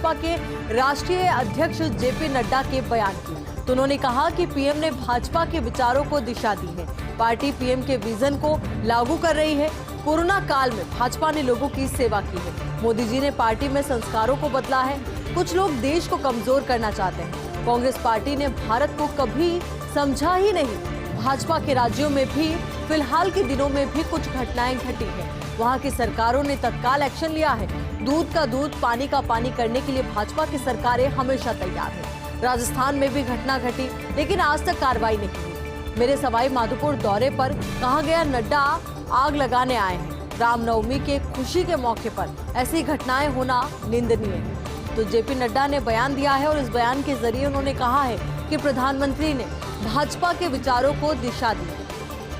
भाजपा के राष्ट्रीय अध्यक्ष जेपी नड्डा के बयान की। तो उन्होंने कहा कि पीएम ने भाजपा के विचारों को दिशा दी है। पार्टी पीएम के विजन को लागू कर रही है। कोरोना काल में भाजपा ने लोगों की सेवा की है। मोदी जी ने पार्टी में संस्कारों को बदला है। कुछ लोग देश को कमजोर करना चाहते हैं। कांग्रेस पार्टी ने भारत को कभी समझा ही नहीं। भाजपा के राज्यों में भी फिलहाल के दिनों में भी कुछ घटनाएं घटी है। वहां की सरकारों ने तत्काल एक्शन लिया है। दूध का दूध, पानी का पानी करने के लिए भाजपा की सरकारें हमेशा तैयार है। राजस्थान में भी घटना घटी, लेकिन आज तक कार्रवाई नहीं हुई। मेरे सवाई माधोपुर दौरे पर कहा गया, नड्डा आग लगाने आए हैं। रामनवमी के खुशी के मौके पर ऐसी घटनाएं होना निंदनीय है। तो जेपी नड्डा ने बयान दिया है और इस बयान के जरिए उन्होंने कहा है कि प्रधानमंत्री ने भाजपा के विचारों को दिशा दी है।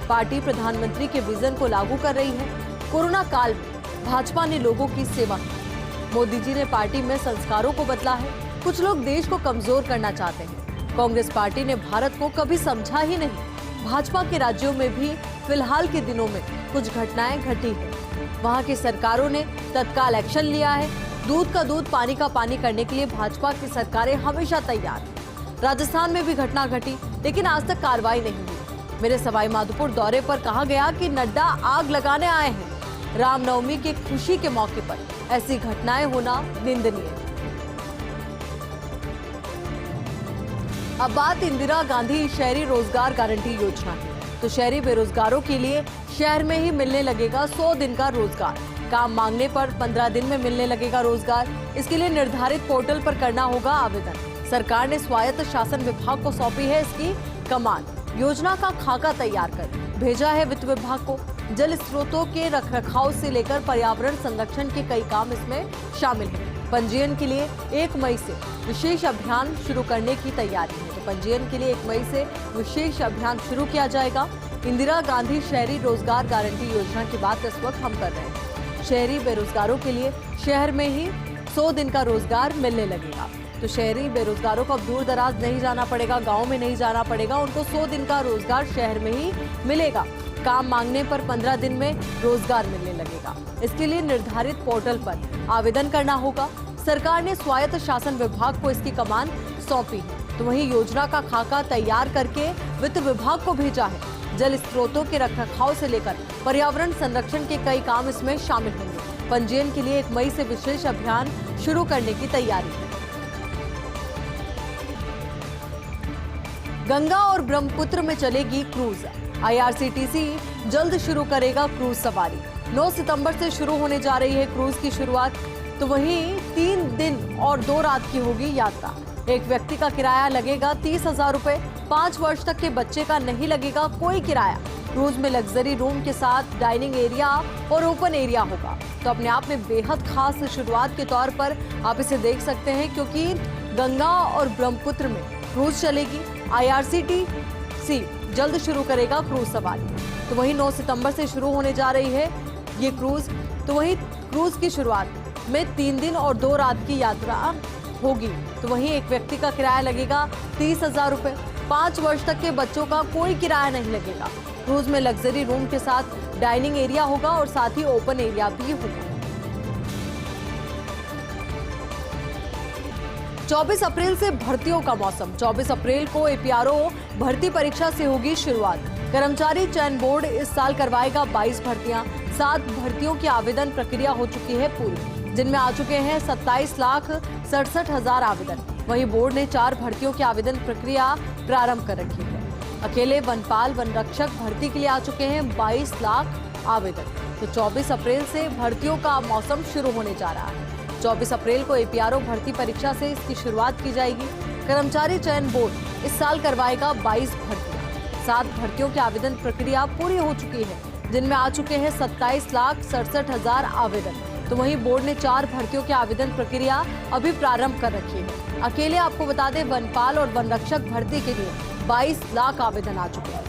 पार्टी प्रधानमंत्री के विजन को लागू कर रही है। कोरोना काल में भाजपा ने लोगों की सेवा की। मोदी जी ने पार्टी में संस्कारों को बदला है। कुछ लोग देश को कमजोर करना चाहते हैं। कांग्रेस पार्टी ने भारत को कभी समझा ही नहीं। भाजपा के राज्यों में भी फिलहाल के दिनों में कुछ घटनाएं घटी है। वहां की सरकारों ने तत्काल एक्शन लिया है। दूध का दूध, पानी का पानी करने के लिए भाजपा की सरकारें हमेशा तैयार हैं। राजस्थान में भी घटना घटी, लेकिन आज तक कार्रवाई नहीं हुई। मेरे सवाई माधोपुर दौरे पर कहा गया कि नड्डा आग लगाने आए हैं। रामनवमी की खुशी के मौके पर ऐसी घटनाएं होना निंदनीय है। अब बात इंदिरा गांधी शहरी रोजगार गारंटी योजना की। तो शहरी बेरोजगारों के लिए शहर में ही मिलने लगेगा 100 दिन का रोजगार। काम मांगने पर 15 दिन में मिलने लगेगा रोजगार। इसके लिए निर्धारित पोर्टल पर करना होगा आवेदन। सरकार ने स्वायत्त शासन विभाग को सौंपी है इसकी कमान। योजना का खाका तैयार कर भेजा है वित्त विभाग को। जल स्रोतों के रखरखाव से लेकर पर्यावरण संरक्षण के कई काम इसमें शामिल हैं। पंजीयन के लिए 1 मई से विशेष अभियान शुरू करने की तैयारी है। तो पंजीयन के लिए 1 मई से विशेष अभियान शुरू किया जाएगा। इंदिरा गांधी शहरी रोजगार गारंटी योजना की बात इस वक्त हम कर रहे हैं। शहरी बेरोजगारों के लिए शहर में ही 100 दिन का रोजगार मिलने लगेगा। तो शहरी बेरोजगारों को अब दूर दराज नहीं जाना पड़ेगा, गांव में नहीं जाना पड़ेगा। उनको 100 दिन का रोजगार शहर में ही मिलेगा। काम मांगने पर 15 दिन में रोजगार मिलने लगेगा। इसके लिए निर्धारित पोर्टल पर आवेदन करना होगा। सरकार ने स्वायत्त शासन विभाग को इसकी कमान सौंपी है। तो वहीं योजना का खाका तैयार करके वित्त विभाग को भेजा है। जल स्रोतों के रखरखाव से लेकर पर्यावरण संरक्षण के कई काम इसमें शामिल होंगे। पंजीयन के लिए 1 मई से विशेष अभियान शुरू करने की तैयारी है। गंगा और ब्रह्मपुत्र में चलेगी क्रूज। आईआरसीटीसी जल्द शुरू करेगा क्रूज सवारी। 9 सितंबर से शुरू होने जा रही है क्रूज की शुरुआत। तो वहीं 3 दिन और 2 रात की होगी यात्रा। एक व्यक्ति का किराया लगेगा 30,000 रुपए। 5 वर्ष तक के बच्चे का नहीं लगेगा कोई किराया। क्रूज में लग्जरी रूम के साथ डाइनिंग एरिया और ओपन एरिया होगा। तो अपने आप में बेहद खास शुरुआत के तौर पर आप इसे देख सकते हैं, क्योंकि गंगा और ब्रह्मपुत्र में क्रूज चलेगी। आईआरसीटीसी जल्द शुरू करेगा क्रूज सवारी। तो वहीं 9 सितंबर से शुरू होने जा रही है ये क्रूज। तो वहीं क्रूज की शुरुआत में 3 दिन और 2 रात की यात्रा होगी। तो वहीं एक व्यक्ति का किराया लगेगा 30,000 रुपए। 5 वर्ष तक के बच्चों का कोई किराया नहीं लगेगा। क्रूज में लग्जरी रूम के साथ डाइनिंग एरिया होगा और साथ ही ओपन एरिया भी होगा। 24 अप्रैल से भर्तियों का मौसम। 24 अप्रैल को एपीआरओ भर्ती परीक्षा से होगी शुरुआत। कर्मचारी चयन बोर्ड इस साल करवाएगा 22 भर्तियां। 7 भर्तियों की आवेदन प्रक्रिया हो चुकी है पूरी, जिनमें आ चुके हैं 27,67,000 आवेदन। वहीं बोर्ड ने 4 भर्तियों की आवेदन प्रक्रिया प्रारंभ कर रखी है। अकेले वनपाल वन रक्षक भर्ती के लिए आ चुके हैं 22 लाख आवेदन। तो 24 अप्रैल से भर्तियों का मौसम शुरू होने जा रहा है। 24 अप्रैल को एपीआरओ भर्ती परीक्षा से इसकी शुरुआत की जाएगी। कर्मचारी चयन बोर्ड इस साल करवाएगा 22 भर्तियां। 7 भर्तियों की आवेदन प्रक्रिया पूरी हो चुकी है, जिनमें आ चुके हैं 27,67,000 आवेदन। तो वहीं बोर्ड ने 4 भर्तियों की आवेदन प्रक्रिया अभी प्रारंभ कर रखी है। अकेले आपको बता दें, वनपाल और वन रक्षक भर्ती के लिए 22 लाख आवेदन आ चुके हैं।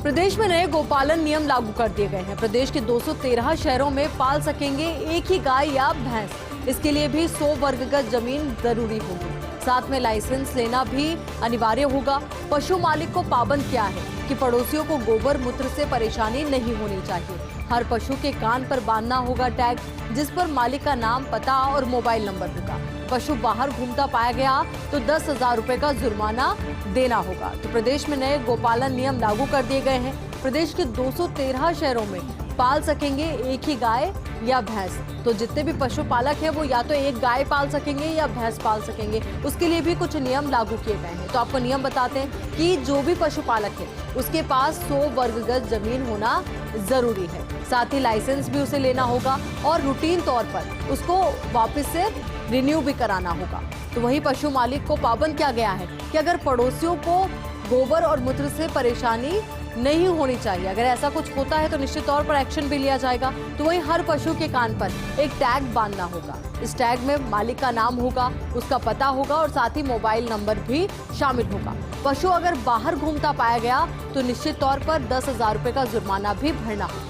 प्रदेश में नए गोपालन नियम लागू कर दिए गए हैं। प्रदेश के 213 शहरों में पाल सकेंगे एक ही गाय या भैंस। इसके लिए भी 100 वर्गगत जमीन जरूरी होगी। साथ में लाइसेंस लेना भी अनिवार्य होगा। पशु मालिक को पाबंद किया है कि पड़ोसियों को गोबर मूत्र से परेशानी नहीं होनी चाहिए। हर पशु के कान पर बांधना होगा टैग, जिस पर मालिक का नाम, पता और मोबाइल नंबर होगा। पशु बाहर घूमता पाया गया तो 10,000 रुपए का जुर्माना देना होगा। तो प्रदेश में नए गोपालन नियम लागू कर दिए गए हैं। प्रदेश के 213 शहरों में पाल सकेंगे एक ही गाय या भैंस। तो जितने भी पशुपालक हैं वो या तो एक गाय पाल सकेंगे या भैंस पाल सकेंगे। उसके लिए भी कुछ नियम लागू किए गए हैं। तो आपको नियम बताते हैं कि जो भी पशुपालक है उसके पास 100 वर्ग गज जमीन होना जरूरी है। साथ ही लाइसेंस भी उसे लेना होगा और रूटीन तौर पर उसको वापस से रिन्यू भी कराना होगा। तो वही पशु मालिक को पाबंद किया गया है कि अगर पड़ोसियों को गोबर और मूत्र से परेशानी नहीं होनी चाहिए। अगर ऐसा कुछ होता है तो निश्चित तौर पर एक्शन भी लिया जाएगा। तो वहीं हर पशु के कान पर एक टैग बांधना होगा। इस टैग में मालिक का नाम होगा, उसका पता होगा और साथ ही मोबाइल नंबर भी शामिल होगा। पशु अगर बाहर घूमता पाया गया तो निश्चित तौर पर 10,000 रुपए का जुर्माना भी भरना होगा।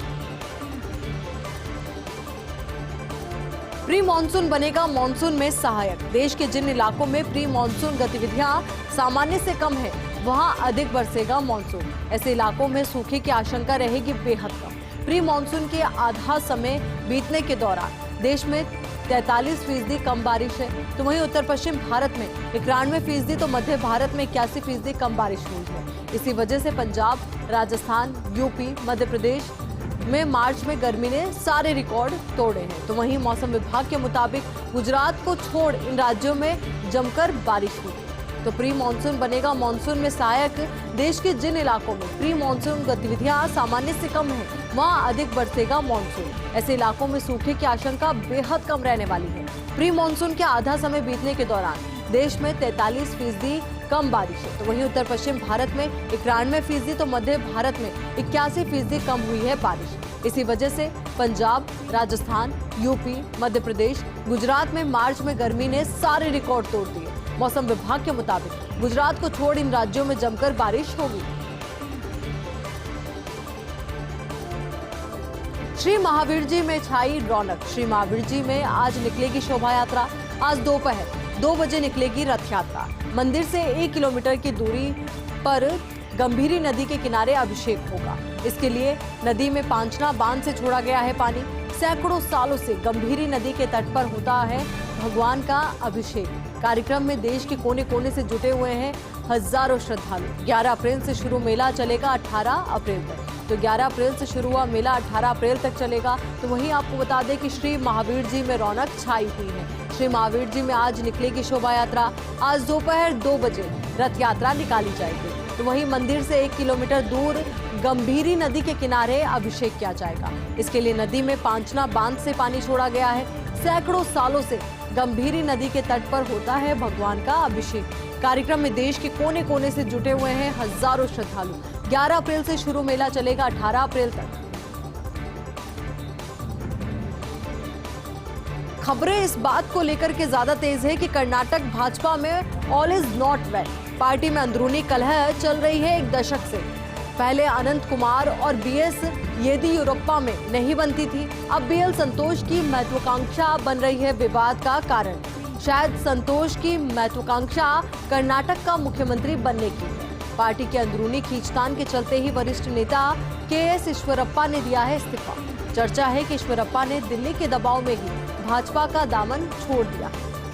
प्री मानसून बनेगा मानसून में सहायक। देश के जिन इलाकों में प्री मानसून गतिविधियां सामान्य से कम है वहां अधिक बरसेगा मानसून। ऐसे इलाकों में सूखे की आशंका रहेगी बेहद कम। प्री मानसून के आधा समय बीतने के दौरान देश में 43% कम बारिश है। तो वहीं उत्तर पश्चिम भारत में 91%, तो मध्य भारत में 81% कम बारिश हुई है। इसी वजह से पंजाब, राजस्थान, यूपी, मध्य प्रदेश में मार्च में गर्मी ने सारे रिकॉर्ड तोड़े हैं। तो वहीं मौसम विभाग के मुताबिक गुजरात को छोड़ इन राज्यों में जमकर बारिश हुई। तो प्री मानसून बनेगा मानसून में सहायक। देश के जिन इलाकों में प्री मानसून गतिविधियां सामान्य से कम है वहां अधिक बरसेगा मानसून। ऐसे इलाकों में सूखे की आशंका बेहद कम रहने वाली है। प्री मानसून के आधा समय बीतने के दौरान देश में 43% कम बारिश है। तो वहीं उत्तर पश्चिम भारत में 91%, तो मध्य भारत में 81% कम हुई है बारिश। इसी वजह से पंजाब, राजस्थान, यूपी, मध्य प्रदेश, गुजरात में मार्च में गर्मी ने सारे रिकॉर्ड तोड़ दिए। मौसम विभाग के मुताबिक गुजरात को छोड़ इन राज्यों में जमकर बारिश होगी। श्री महावीर जी में छाई रौनक। श्री महावीर जी में आज निकलेगी शोभा यात्रा। आज दोपहर 2 बजे निकलेगी रथ यात्रा। मंदिर से 1 किलोमीटर की दूरी पर गंभीरी नदी के किनारे अभिषेक होगा। इसके लिए नदी में पांचना बांध से छोड़ा गया है पानी। सैकड़ों सालों से गंभीरी नदी के तट पर होता है भगवान का अभिषेक। कार्यक्रम में देश के कोने कोने से जुटे हुए हैं हजारों श्रद्धालु। 11 अप्रैल से शुरू मेला चलेगा 18 अप्रैल तक। तो 11 अप्रैल से शुरू हुआ मेला 18 अप्रैल तक चलेगा। तो वहीं आपको बता दें कि श्री महावीर जी में रौनक छाई हुई है। श्री महावीर जी में आज निकलेगी शोभा यात्रा। आज दोपहर 2 बजे रथ यात्रा निकाली जाएगी। तो वहीं मंदिर से 1 किलोमीटर दूर गंभीरी नदी के किनारे अभिषेक किया जाएगा। इसके लिए नदी में पांचना बांध से पानी छोड़ा गया है। सैकड़ों सालों से गंभीरी नदी के तट पर होता है भगवान का अभिषेक। कार्यक्रम में देश के कोने कोने से जुटे हुए हैं हजारों श्रद्धालु। 11 अप्रैल से शुरू मेला चलेगा 18 अप्रैल तक। खबरें इस बात को लेकर के ज्यादा तेज है कि कर्नाटक भाजपा में all is not well. Party में अंदरूनी कलह चल रही है 1 दशक से। पहले अनंत कुमार और बीएस येदियुरप्पा में नहीं बनती थी। अब बीएल संतोष की महत्वाकांक्षा बन रही है विवाद का कारण। शायद संतोष की महत्वाकांक्षा कर्नाटक का मुख्यमंत्री बनने की है। पार्टी के अंदरूनी खींचतान के चलते ही वरिष्ठ नेता केएस ईश्वरप्पा ने दिया है इस्तीफा। चर्चा है कि ईश्वरप्पा ने दिल्ली के दबाव में ही भाजपा का दामन छोड़ दिया,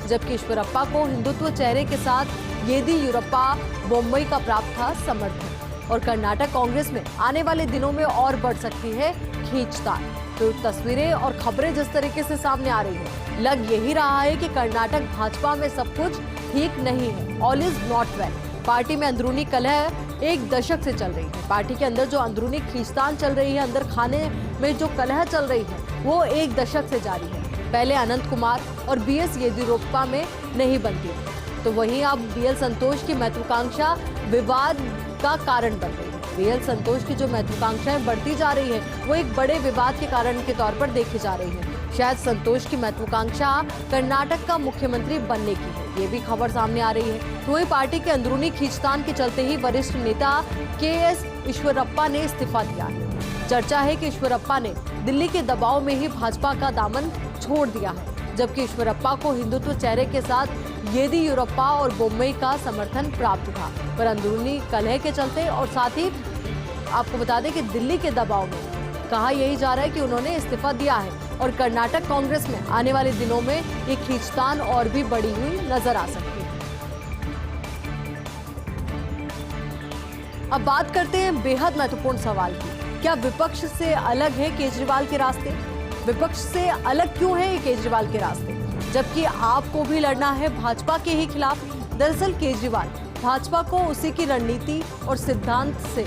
जबकि ईश्वरप्पा को हिंदुत्व चेहरे के साथ येदियुरप्पा मुंबई का प्राप्त था समर्थन। और कर्नाटक कांग्रेस में आने वाले दिनों में और बढ़ सकती है खींचतान। तो तस्वीरें और खबरें जिस तरीके से सामने आ रही है, लग यही रहा है कि कर्नाटक भाजपा में सब कुछ ठीक नहीं है। All is not well. Party में अंदरूनी कलह 1 दशक से चल रही है। पार्टी के अंदर जो अंदरूनी खींचतान चल रही है, अंदर खाने में जो कलह चल रही है, वो 1 दशक से जारी है। पहले अनंत कुमार और बीएस येदियुरप्पा में नहीं बनती, तो वहीं अब बीएल संतोष की महत्वाकांक्षा विवाद का कारण बन रही है। बीएल संतोष की जो महत्वाकांक्षाएं बढ़ती जा रही है, वो एक बड़े विवाद के कारण के तौर पर देखी जा रही है। शायद संतोष की महत्वाकांक्षा कर्नाटक का मुख्यमंत्री बनने की है, ये भी खबर सामने आ रही है। तो वही पार्टी के अंदरूनी खींचतान के चलते ही वरिष्ठ नेता केएस ईश्वरप्पा ने इस्तीफा दिया है। चर्चा है कि ईश्वरप्पा ने दिल्ली के दबाव में ही भाजपा का दामन छोड़ दिया है, जबकि ईश्वरप्पा को हिंदुत्व चेहरे के साथ येदियुरप्पा और मुंबई का समर्थन प्राप्त था। पर अंदरूनी कलह के चलते और साथ ही आपको बता दें कि दिल्ली के दबाव में कहा यही जा रहा है कि उन्होंने इस्तीफा दिया है और कर्नाटक कांग्रेस में आने वाले दिनों में ये खींचतान और भी बढ़ी हुई नजर आ सकती है। अब बात करते हैं बेहद महत्वपूर्ण सवाल की। क्या विपक्ष से अलग है केजरीवाल के रास्ते? विपक्ष से अलग क्यों है ये केजरीवाल के रास्ते, जबकि आपको भी लड़ना है भाजपा के ही खिलाफ? दरअसल केजरीवाल भाजपा को उसी की रणनीति और सिद्धांत से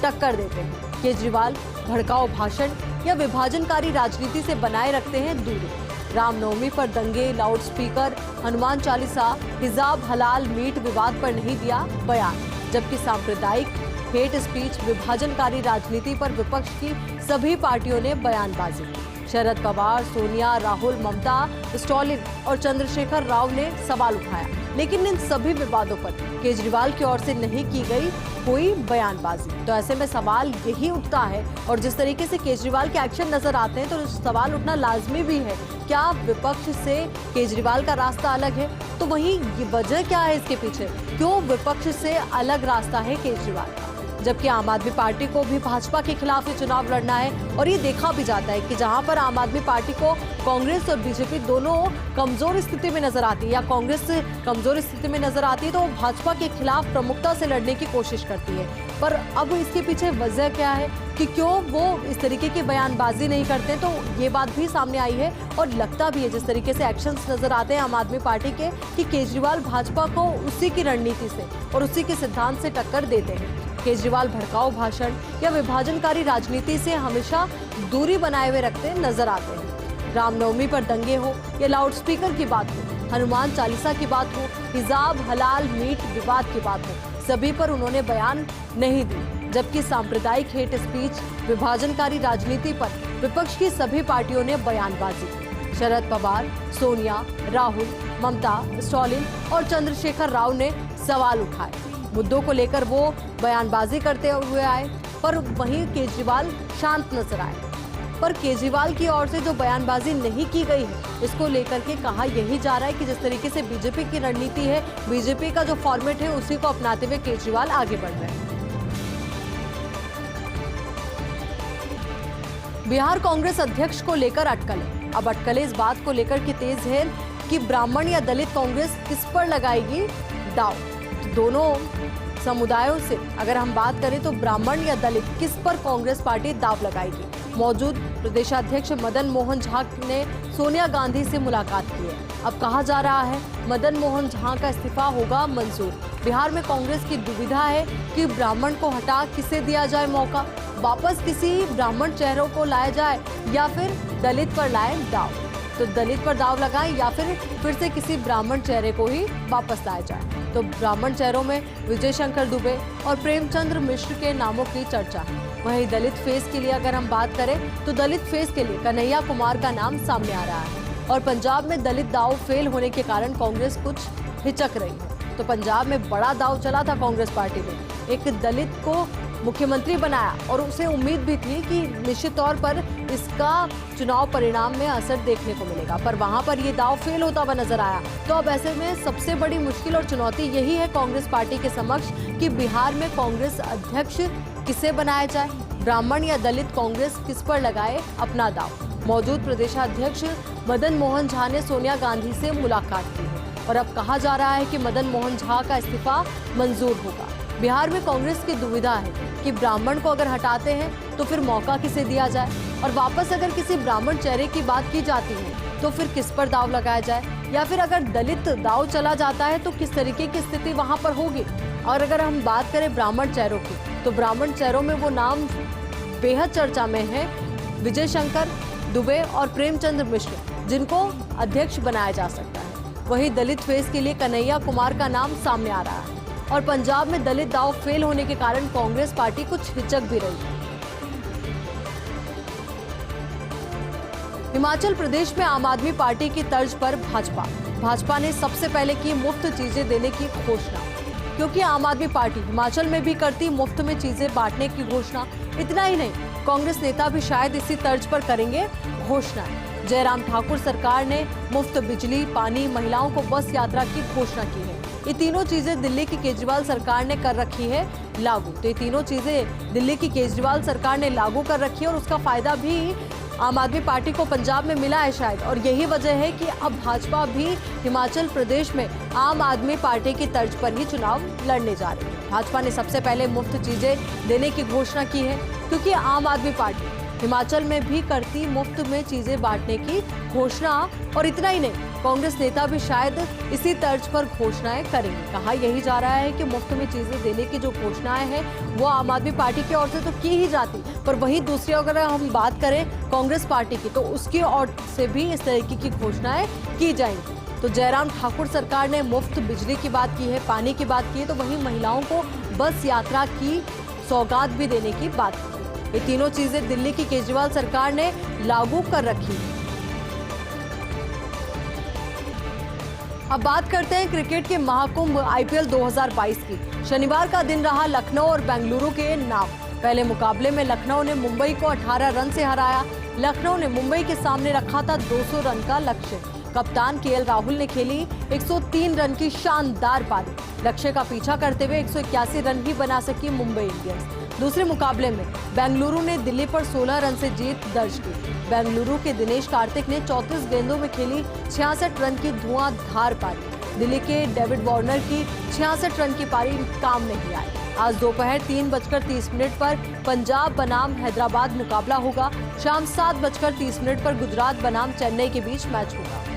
टक्कर देते हैं। केजरीवाल भड़काऊ भाषण या विभाजनकारी राजनीति से बनाए रखते हैं दूरी। रामनवमी पर दंगे, लाउडस्पीकर, हनुमान चालीसा, हिजाब, हलाल मीट विवाद पर नहीं दिया बयान, जबकि सांप्रदायिक हेट स्पीच, विभाजनकारी राजनीति पर विपक्ष की सभी पार्टियों ने बयानबाजी की। शरद पवार, सोनिया, राहुल, ममता, स्टॉलिन और चंद्रशेखर राव ने सवाल उठाया, लेकिन इन सभी विवादों पर केजरीवाल की ओर से नहीं की गई कोई बयानबाजी। तो ऐसे में सवाल यही उठता है, और जिस तरीके से केजरीवाल के एक्शन नजर आते हैं तो सवाल उठना लाजमी भी है, क्या विपक्ष से केजरीवाल का रास्ता अलग है? तो वहीं ये वजह क्या है इसके पीछे, क्यों विपक्ष से अलग रास्ता है केजरीवाल का? जबकि आम आदमी पार्टी को भी भाजपा के खिलाफ ये चुनाव लड़ना है, और ये देखा भी जाता है कि जहां पर आम आदमी पार्टी को कांग्रेस और बीजेपी दोनों कमजोर स्थिति में नजर आती है या कांग्रेस कमजोर स्थिति में नजर आती है, तो वो भाजपा के खिलाफ प्रमुखता से लड़ने की कोशिश करती है। पर अब इसके पीछे वजह क्या है कि क्यों वो इस तरीके की बयानबाजी नहीं करते, तो ये बात भी सामने आई है। और लगता भी है जिस तरीके से एक्शंस नजर आते हैं आम आदमी पार्टी के, कि केजरीवाल भाजपा को उसी की रणनीति से और उसी के सिद्धांत से टक्कर देते हैं। केजरीवाल भड़काऊ भाषण या विभाजनकारी राजनीति से हमेशा दूरी बनाए हुए रखते नजर आते हैं। रामनवमी पर दंगे हो या लाउडस्पीकर की बात हो, हनुमान चालीसा की बात हो, हिजाब, हलाल मीट विवाद की बात हो, सभी पर उन्होंने बयान नहीं दी। जबकि सांप्रदायिक हेट स्पीच, विभाजनकारी राजनीति पर विपक्ष की सभी पार्टियों ने बयानबाजी की। शरद पवार, सोनिया, राहुल, ममता, स्टॉलिन और चंद्रशेखर राव ने सवाल उठाए। मुद्दों को लेकर वो बयानबाजी करते हुए आए, पर वहीं केजरीवाल शांत नजर आए। पर केजरीवाल की ओर से जो बयानबाजी नहीं की गई है, इसको लेकर के कहा यही जा रहा है कि जिस तरीके से बीजेपी की रणनीति है, बीजेपी का जो फॉर्मेट है, उसी को अपनाते हुए केजरीवाल आगे बढ़ रहे हैं। बिहार कांग्रेस अध्यक्ष को लेकर अटकलें। अब अटकलें इस बात को लेकर के तेज है कि ब्राह्मण या दलित कांग्रेस किस पर लगाएगी दांव। दोनों समुदायों से अगर हम बात करें तो ब्राह्मण या दलित किस पर कांग्रेस पार्टी दांव लगाएगी। मौजूद प्रदेशाध्यक्ष मदन मोहन झा ने सोनिया गांधी से मुलाकात की है। अब कहा जा रहा है मदन मोहन झा का इस्तीफा होगा मंजूर। बिहार में कांग्रेस की दुविधा है कि ब्राह्मण को हटा किसे दिया जाए मौका, वापस किसी ब्राह्मण चेहरों को लाया जाए या फिर दलित पर लाए दांव। तो दलित पर दांव लगाएं या फिर से किसी ब्राह्मण चेहरे को ही वापस लाया जाए। तो ब्राह्मण चेहरों में विजय शंकर दुबे और प्रेमचंद्र मिश्र के नामों की चर्चा है। वहीं दलित फेस के लिए अगर हम बात करें तो दलित फेस के लिए कन्हैया कुमार का नाम सामने आ रहा है। और पंजाब में दलित दांव फेल होने के कारण कांग्रेस कुछ हिचक रही है। तो पंजाब में बड़ा दांव चला था कांग्रेस पार्टी ने, एक दलित को मुख्यमंत्री बनाया और उसे उम्मीद भी थी कि निश्चित तौर पर इसका चुनाव परिणाम में असर देखने को मिलेगा, पर वहां पर ये दांव फेल होता हुआ नजर आया। तो अब ऐसे में सबसे बड़ी मुश्किल और चुनौती यही है कांग्रेस पार्टी के समक्ष कि बिहार में कांग्रेस अध्यक्ष किसे बनाया जाए, ब्राह्मण या दलित कांग्रेस किस पर लगाए अपना दांव। मौजूद प्रदेशाध्यक्ष मदन मोहन झा ने सोनिया गांधी से मुलाकात की है और अब कहा जा रहा है कि मदन मोहन झा का इस्तीफा मंजूर होगा। बिहार में कांग्रेस की दुविधा है कि ब्राह्मण को अगर हटाते हैं तो फिर मौका किसे दिया जाए, और वापस अगर किसी ब्राह्मण चेहरे की बात की जाती है तो फिर किस पर दांव लगाया जाए, या फिर अगर दलित दांव चला जाता है तो किस तरीके की स्थिति वहां पर होगी। और अगर हम बात करें ब्राह्मण चेहरों की, तो ब्राह्मण चेहरों में वो नाम बेहद चर्चा में है, विजय शंकर दुबे और प्रेमचंद्र मिश्र, जिनको अध्यक्ष बनाया जा सकता है। वहीं दलित फेस के लिए कन्हैया कुमार का नाम सामने आ रहा है। और पंजाब में दलित दांव फेल होने के कारण कांग्रेस पार्टी कुछ हिचक भी रही है। हिमाचल प्रदेश में आम आदमी पार्टी की तर्ज पर भाजपा ने सबसे पहले की मुफ्त चीजें देने की घोषणा, क्योंकि आम आदमी पार्टी हिमाचल में भी करती मुफ्त में चीजें बांटने की घोषणा। इतना ही नहीं, कांग्रेस नेता भी शायद इसी तर्ज पर करेंगे घोषणाएं। जयराम ठाकुर सरकार ने मुफ्त बिजली, पानी, महिलाओं को बस यात्रा की घोषणा की है। ये तीनों चीजें दिल्ली की केजरीवाल सरकार ने कर रखी है लागू। तो ये तीनों चीजें दिल्ली की केजरीवाल सरकार ने लागू कर रखी है और उसका फायदा भी आम आदमी पार्टी को पंजाब में मिला है शायद, और यही वजह है कि अब भाजपा भी हिमाचल प्रदेश में आम आदमी पार्टी की तर्ज पर ही चुनाव लड़ने जा रही है। भाजपा ने सबसे पहले मुफ्त चीजें देने की घोषणा की है, क्योंकि आम आदमी पार्टी हिमाचल में भी करती मुफ्त में चीजें बांटने की घोषणा। और इतना ही नहीं, कांग्रेस नेता भी शायद इसी तर्ज पर घोषणाएं करेंगे। कहा यही जा रहा है कि मुफ्त में चीजें देने की जो घोषणाएं हैं वो आम आदमी पार्टी की ओर से तो की ही जाती, पर वहीं दूसरी अगर हम बात करें कांग्रेस पार्टी की, तो उसकी ओर से भी इस तरीके की घोषणाएं की जाएंगी। तो जयराम ठाकुर सरकार ने मुफ्त बिजली की बात की है, पानी की बात की है, तो वहीं महिलाओं को बस यात्रा की सौगात भी देने की बात की। ये तीनों चीजें दिल्ली की केजरीवाल सरकार ने लागू कर रखी है। अब बात करते हैं क्रिकेट के महाकुंभ आईपीएल 2022 की। शनिवार का दिन रहा लखनऊ और बेंगलुरु के नाम। पहले मुकाबले में लखनऊ ने मुंबई को 18 रन से हराया। लखनऊ ने मुंबई के सामने रखा था 200 रन का लक्ष्य। कप्तान केएल राहुल ने खेली 103 रन की शानदार पारी। लक्ष्य का पीछा करते हुए 181 रन ही बना सकी मुंबई इंडियंस। दूसरे मुकाबले में बेंगलुरु ने दिल्ली पर 16 रन से जीत दर्ज की। बेंगलुरु के दिनेश कार्तिक ने 34 गेंदों में खेली 66 रन की धुआंधार पारी। दिल्ली के डेविड वार्नर की 66 रन की पारी काम नहीं आई। आज दोपहर 3:30 पर पंजाब बनाम हैदराबाद मुकाबला होगा। शाम 7:30 पर गुजरात बनाम चेन्नई के बीच मैच होगा।